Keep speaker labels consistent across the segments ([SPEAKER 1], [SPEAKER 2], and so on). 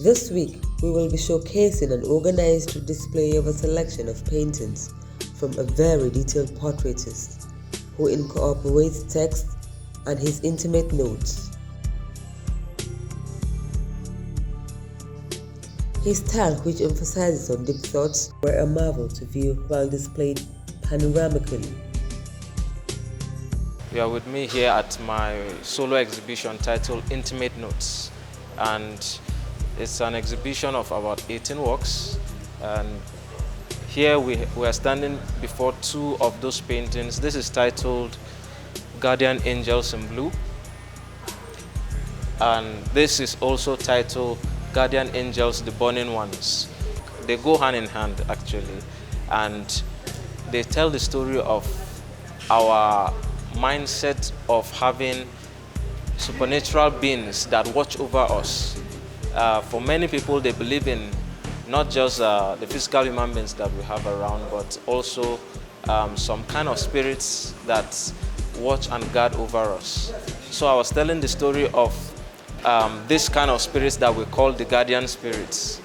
[SPEAKER 1] This week, we will be showcasing an organized display of a selection of paintings from a very detailed portraitist who incorporates text and his intimate notes. His style, which emphasizes on deep thoughts, were a marvel to view while displayed panoramically.
[SPEAKER 2] You are with me here at my solo exhibition titled Intimate Notes, and it's an exhibition of about 18 works, and here we are standing before two of those paintings. This is titled Guardian Angels in Blue, and this is also titled Guardian Angels, the Burning Ones. They go hand in hand actually, and they tell the story of our mindset of having supernatural beings that watch over us. For many people, they believe in not just the physical human beings that we have around, but also some kind of spirits that watch and guard over us. So I was telling the story of this kind of spirits that we call the guardian spirits.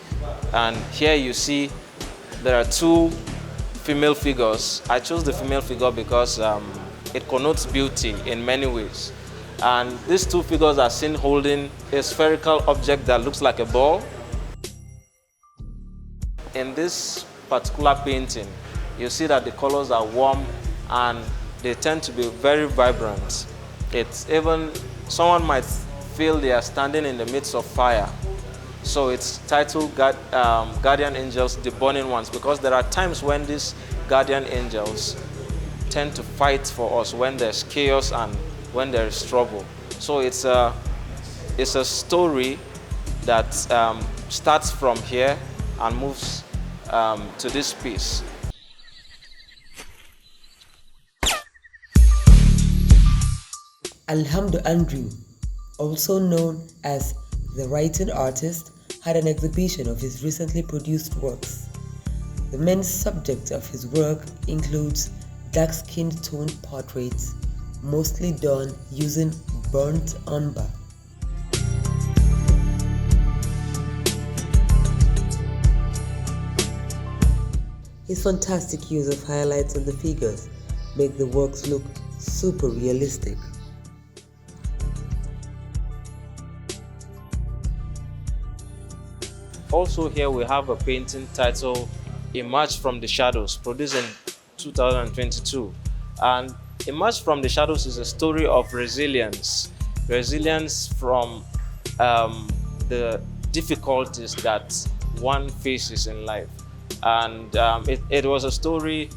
[SPEAKER 2] And here you see there are two female figures. I chose the female figure because it connotes beauty in many ways. And these two figures are seen holding a spherical object that looks like a ball. In this particular painting, you see that the colors are warm and they tend to be very vibrant. It's even, someone might feel they are standing in the midst of fire. So it's titled Guardian Angels, the Burning Ones, because there are times when these guardian angels tend to fight for us when there's chaos and when there is trouble. So it's a story that starts from here and moves to this piece.
[SPEAKER 1] Alhamdu Andrew, also known as the writing artist, had an exhibition of his recently produced works. The main subject of his work includes dark-skinned toned portraits, mostly done using burnt umber. His fantastic use of highlights on the figures make the works look super realistic.
[SPEAKER 2] Also here we have a painting titled Emerge from the Shadows, produced in 2022. And Emerge from the Shadows is a story of resilience. Resilience from the difficulties that one faces in life. And it was a story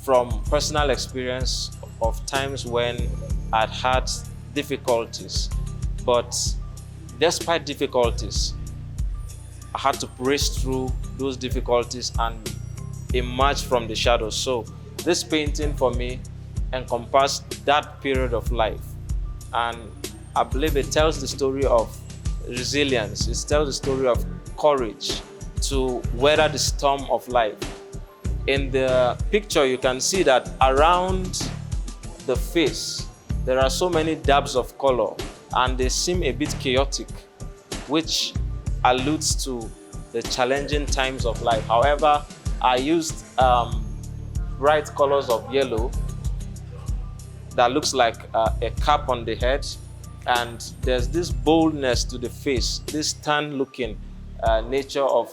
[SPEAKER 2] from personal experience of times when I'd had difficulties. But despite difficulties, I had to brace through those difficulties and emerge from the shadows. So this painting for me encompassed that period of life. And I believe it tells the story of resilience. It tells the story of courage to weather the storm of life. In the picture, you can see that around the face, there are so many dabs of color and they seem a bit chaotic, which alludes to the challenging times of life. However, I used bright colors of yellow that looks like a cap on the head, and there's this boldness to the face, this stern-looking nature of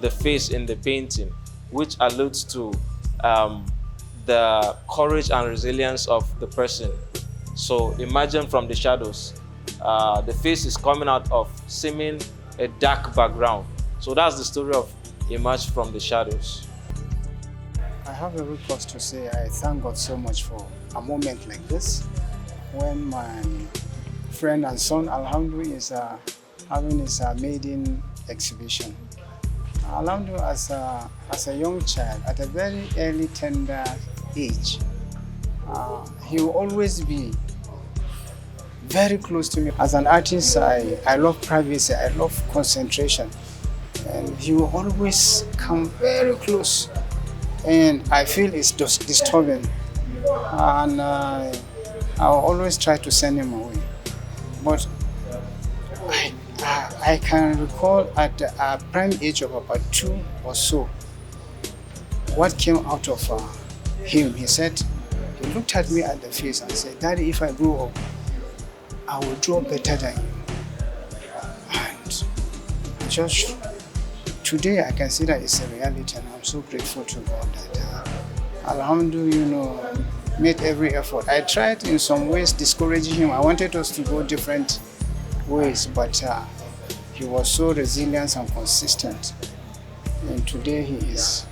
[SPEAKER 2] the face in the painting, which alludes to the courage and resilience of the person. So imagine from the shadows, the face is coming out of seeming a dark background. So that's the story of Emerge from the Shadows.
[SPEAKER 3] I have a request to say I thank God so much for a moment like this when my friend and son Alhamdu is having his maiden exhibition. Alhamdu as a young child at a very early tender age, he will always be very close to me. As an artist, I love privacy, I love concentration, and he will always come very close, and I feel it's disturbing, and I will always try to send him away. But I can recall at the prime age of about 2 or so, what came out of him. He said, he looked at me at the face and said, "Daddy, if I grow up, I will draw better than you." And just today, I can see that it's a reality, and I'm so grateful to God that Alhamdulillah, made every effort. I tried in some ways discouraging him. I wanted us to go different ways, but he was so resilient and consistent. And today he is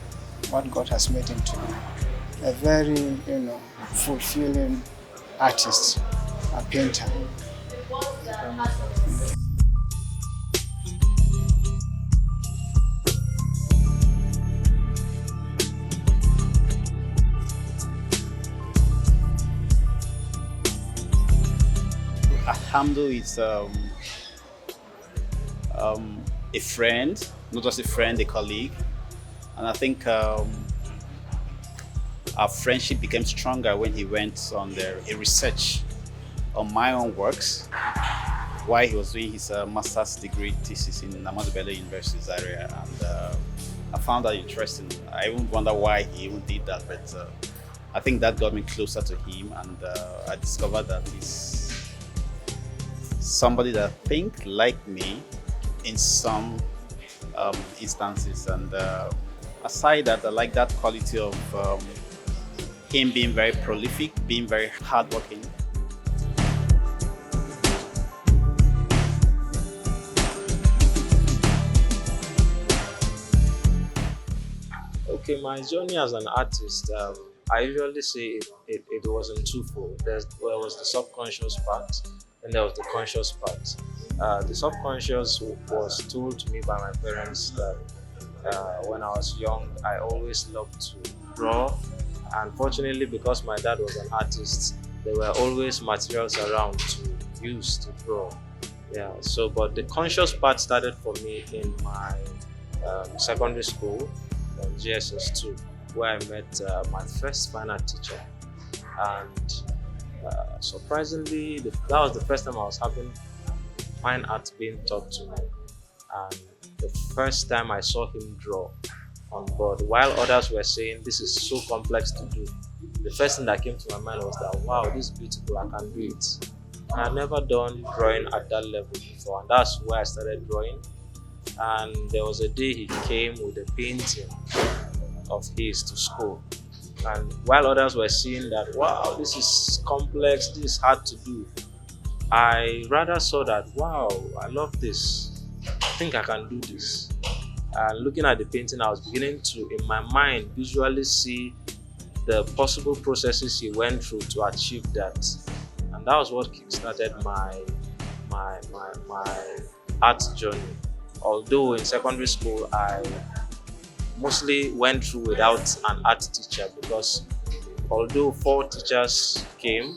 [SPEAKER 3] what God has made him to be. A very, fulfilling artist, a painter.
[SPEAKER 4] Hamdo is a friend, not just a friend, a colleague. And I think our friendship became stronger when he went on a research on my own works while he was doing his master's degree thesis in Ahmadu Bello University Zaria. And I found that interesting. I even wonder why he even did that, but I think that got me closer to him, and I discovered that he's somebody that think like me in some instances. And aside that, I like that quality of him being very prolific, being very hardworking.
[SPEAKER 2] Okay, my journey as an artist, I usually say it was in twofold. There was the subconscious part, and there was the conscious part. The subconscious was told to me by my parents that when I was young, I always loved to draw. Unfortunately, because my dad was an artist, there were always materials around to use to draw. Yeah. So, but the conscious part started for me in my secondary school, GSS2, where I met my first fine art teacher, and surprisingly, that was the first time I was having fine art being taught to me, and the first time I saw him draw on board, while others were saying this is so complex to do. The first thing that came to my mind was that, wow, this is beautiful, I can do it. I had never done drawing at that level before, and that's where I started drawing. And there was a day he came with a painting of his to school, and while others were seeing that, wow, this is complex, this is hard to do, I rather saw that, wow, I love this, I think I can do this. And looking at the painting, I was beginning to, in my mind, visually see the possible processes he went through to achieve that. And that was what kickstarted my art journey. Although in secondary school, I mostly went through without an art teacher, because although 4 teachers came,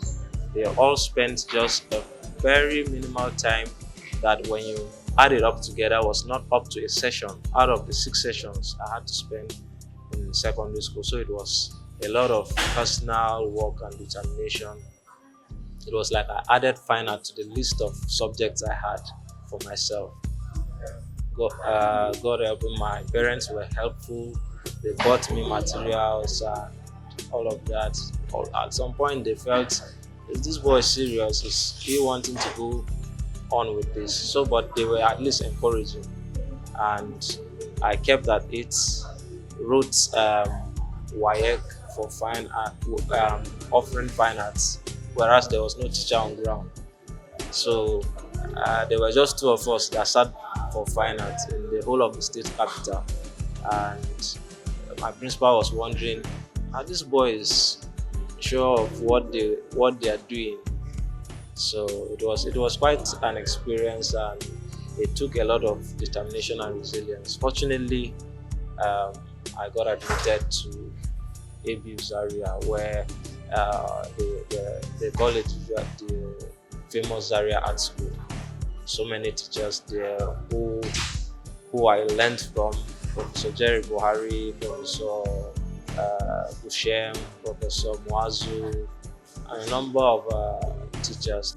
[SPEAKER 2] they all spent just a very minimal time that, when you add it up together, was not up to a session out of the 6 sessions I had to spend in secondary school. So it was a lot of personal work and determination. It was like I added fine art to the list of subjects I had for myself. God helping, my parents were helpful. They bought me materials and all of that. At some point, they felt, is this boy serious? Is he wanting to go on with this? So, but they were at least encouraging, and I kept at it. Wrote WAEC for fine art, offering fine arts, whereas there was no teacher on ground. So there were just 2 of us that sat for fine arts in the whole of the state capital, and my principal was wondering, are these boys sure of what they are doing? So it was quite an experience, and it took a lot of determination and resilience. Fortunately, I got admitted to Abuja Zaria, where they call it the famous Zaria Art School. So many teachers there who I learned from: Professor Jerry Buhari, Professor Bushem, Professor Muazu, and a number of teachers.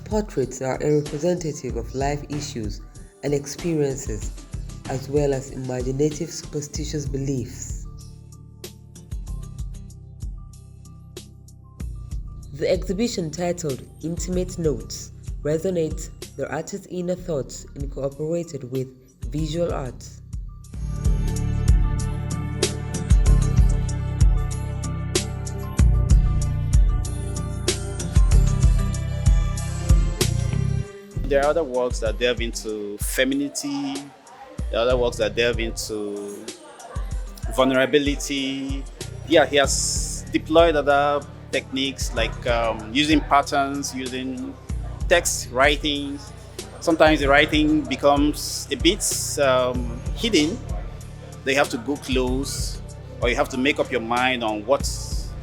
[SPEAKER 1] portraits are a representative of life issues and experiences, as well as imaginative superstitious beliefs. The exhibition, titled Intimate Notes, resonates the artist's inner thoughts incorporated with visual arts.
[SPEAKER 4] There are other works that delve into femininity. There are other works that delve into vulnerability. Yeah, he has deployed other techniques like using patterns, using text writing. Sometimes the writing becomes a bit hidden. They have to go close, or you have to make up your mind on what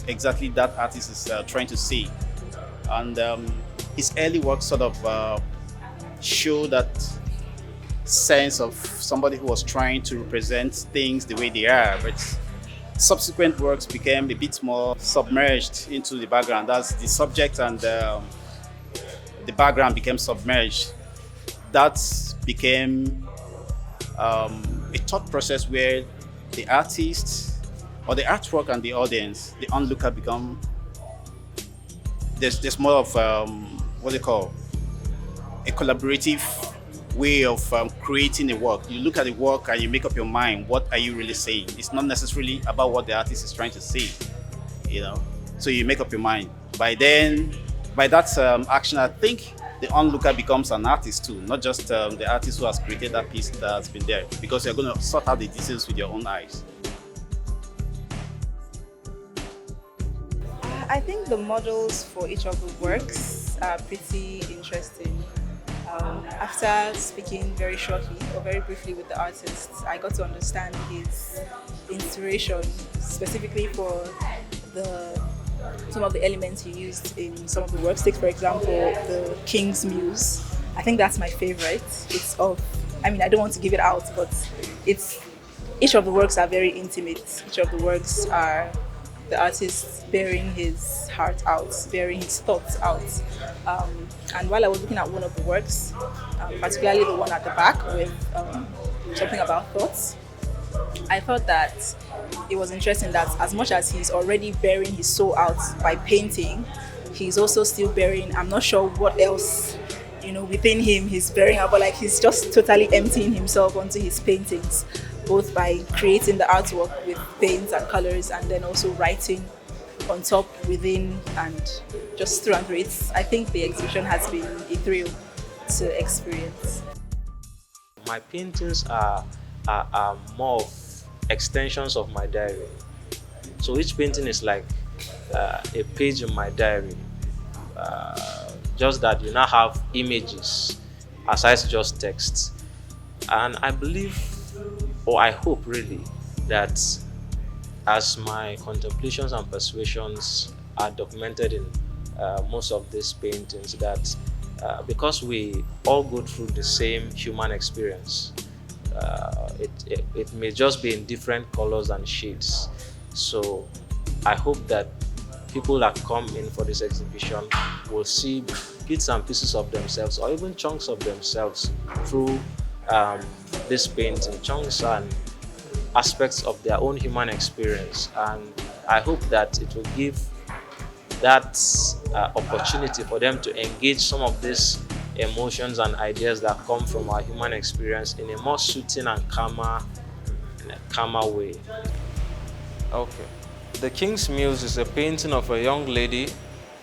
[SPEAKER 4] exactly that artist is trying to say. And his early work sort of show that sense of somebody who was trying to represent things the way they are, but subsequent works became a bit more submerged into the background. That's the subject, and the background became submerged. That became a thought process where the artist or the artwork and the audience, the onlooker, become there's more of what they call a collaborative way of creating a work. You look at the work and you make up your mind, what are you really saying? It's not necessarily about what the artist is trying to say, you know. So you make up your mind. By that action, I think the onlooker becomes an artist too, not just the artist who has created that piece that has been there, because you're going to sort out the details with your own eyes.
[SPEAKER 5] I think the models for each of the works are pretty interesting. After speaking very shortly or very briefly with the artist, I got to understand his inspiration specifically for some of the elements he used in some of the works. Take, for example, the King's Muse. I think that's my favorite. I don't want to give it out, but each of the works are very intimate. Each of the works are the artist bearing his heart out, bearing his thoughts out. And while I was looking at one of the works, particularly the one at the back with something about thoughts, I thought that it was interesting that as much as he's already bearing his soul out by painting, he's also still bearing, I'm not sure what else, within him he's bearing out, but he's just totally emptying himself onto his paintings, both by creating the artwork with paints and colors and then also writing on top, within, and just through and through. I think the exhibition has been a thrill to experience.
[SPEAKER 2] My paintings are more of extensions of my diary. So each painting is like a page in my diary. Just that you now have images aside just text. And I believe, or I hope really, that as my contemplations and persuasions are documented in most of these paintings, that because we all go through the same human experience, it may just be in different colors and shades. So I hope that people that come in for this exhibition will see bits and pieces of themselves, or even chunks of themselves, through this painting, chunks and aspects of their own human experience. And I hope that it will give that opportunity for them to engage some of these emotions and ideas that come from our human experience in a more soothing and calmer way. Okay. The King's Muse is a painting of a young lady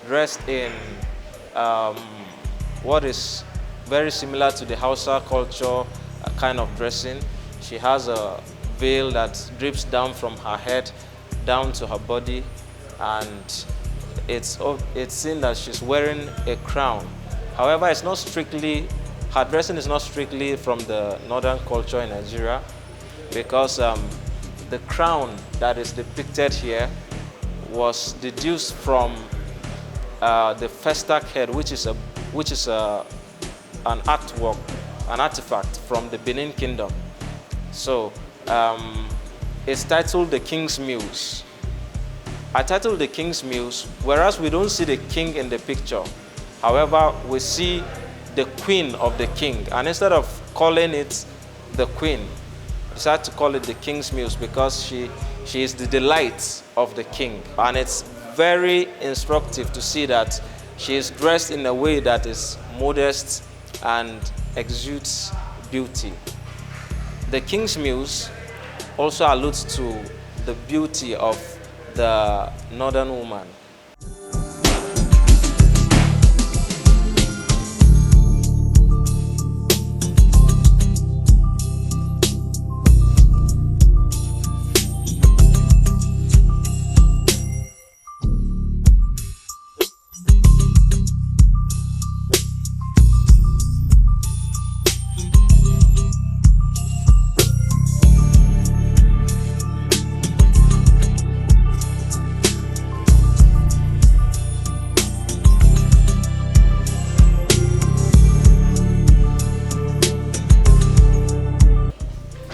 [SPEAKER 2] dressed in what is very similar to the Hausa culture kind of dressing. She has a veil that drips down from her head down to her body, and it's seen that she's wearing a crown. However, her dressing is not strictly from the northern culture in Nigeria, because the crown that is depicted here was deduced from the Festac head, which is an artwork, an artifact from the Benin Kingdom. So it's titled The King's Muse. I titled The King's Muse, whereas we don't see the king in the picture. However, we see the queen of the king, and instead of calling it the queen, we decided to call it the king's muse because she is the delight of the king. And it's very instructive to see that she is dressed in a way that is modest and exudes beauty. The king's muse also alludes to the beauty of the northern woman.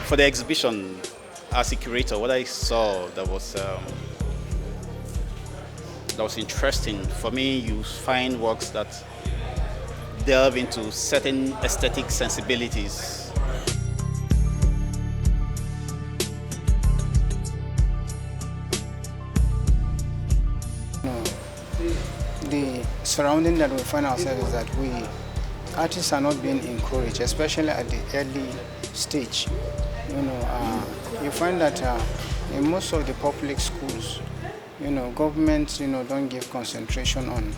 [SPEAKER 4] For the exhibition, as a curator, what I saw that was interesting for me, you find works that delve into certain aesthetic sensibilities.
[SPEAKER 3] The surrounding that we find ourselves is that artists are not being encouraged, especially at the early stage. You find that in most of the public schools, governments, don't give concentration on,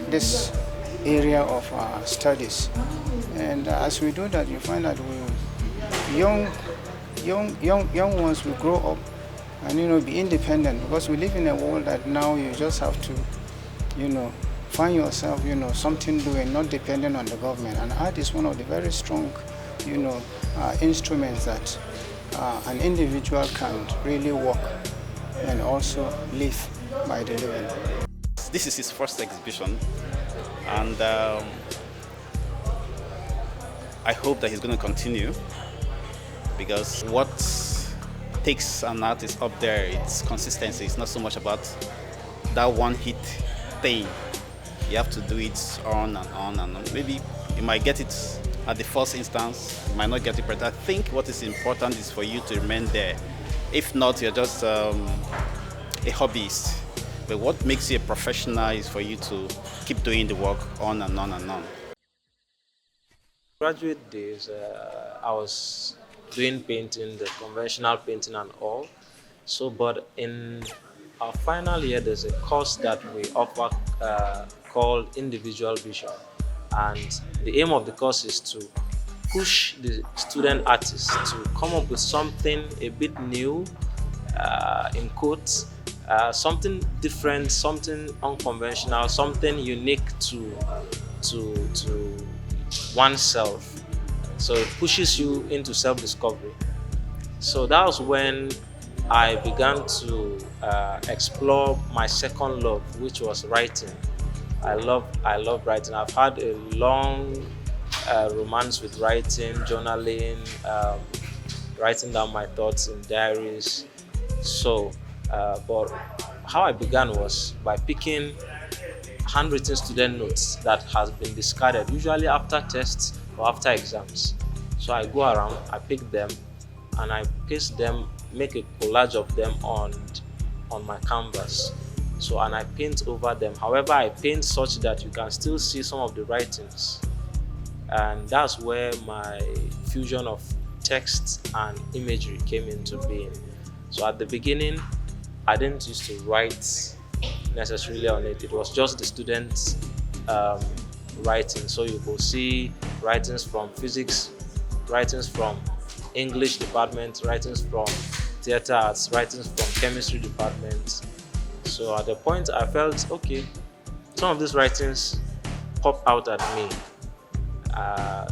[SPEAKER 3] this area of studies. And as we do that, you find that young ones will grow up and, be independent, because we live in a world that now you just have to, find yourself, something doing, not dependent on the government. And art is one of the very strong, instruments that an individual can really work and also live by the living.
[SPEAKER 4] This is his first exhibition, and I hope that he's going to continue, because what takes an artist up there, it's consistency. It's not so much about that one hit thing. You have to do it on and on and on. Maybe you might get it at the first instance, you might not get it, but I think what is important is for you to remain there. If not, you're just a hobbyist. But what makes you a professional is for you to keep doing the work on and on and on.
[SPEAKER 2] Graduate days, I was doing painting, the conventional painting and all. So, but in our final year, there's a course that we offer called Individual Vision. And the aim of the course is to push the student artists to come up with something a bit new, in quotes, something different, something unconventional, something unique to oneself. So it pushes you into self-discovery. So that was when I began to explore my second love, which was writing. I love writing. I've had a long romance with writing, journaling, writing down my thoughts in diaries. So, but how I began was by picking handwritten student notes that has been discarded, usually after tests or after exams. So I go around, I pick them, and I paste them, make a collage of them on my canvas. So, and I paint over them. However, I paint such that you can still see some of the writings. And that's where my fusion of text and imagery came into being. So at the beginning, I didn't used to write necessarily on it. It was just the students writing. So you could see writings from physics, writings from English department, writings from theater arts, writings from chemistry department. So at the point I felt, okay, some of these writings pop out at me.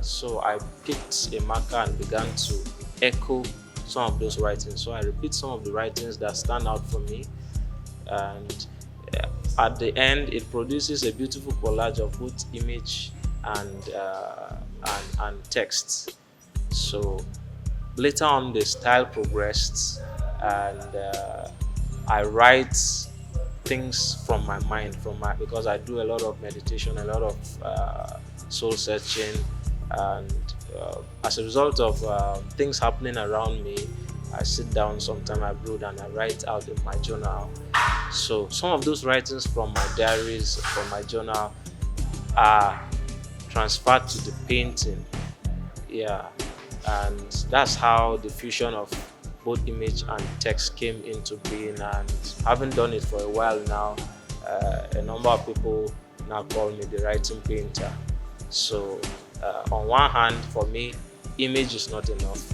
[SPEAKER 2] So I picked a marker and began to echo some of those writings. So I repeat some of the writings that stand out for me. And at the end, it produces a beautiful collage of both image and text. So later on, the style progressed, and I write things from my mind, because I do a lot of meditation, a lot of soul searching, and as a result of things happening around me, I sit down sometime, I brood, and I write out in my journal. So some of those writings from my diaries, from my journal, are transferred to the painting. Yeah, and that's how the fusion of both image and text came into being. And having done it for a while now, a number of people now call me the writing painter. So on one hand, for me, image is not enough,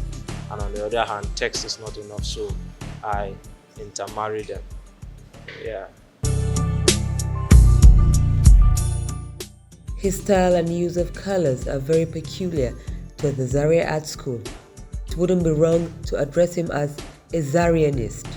[SPEAKER 2] and on the other hand, text is not enough, so I intermarry them. Yeah.
[SPEAKER 1] His style and use of colors are very peculiar to the Zaria Art School. It wouldn't be wrong to address him as a Zarianist.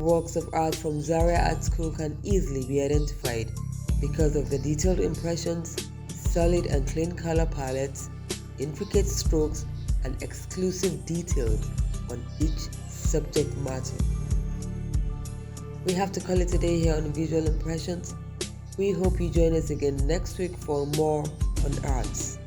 [SPEAKER 1] Works of art from Zaria Art School can easily be identified because of the detailed impressions, solid and clean color palettes, intricate strokes, and exclusive details on each subject matter. We have to call it a day here on Visual Impressions. We hope you join us again next week for more on arts.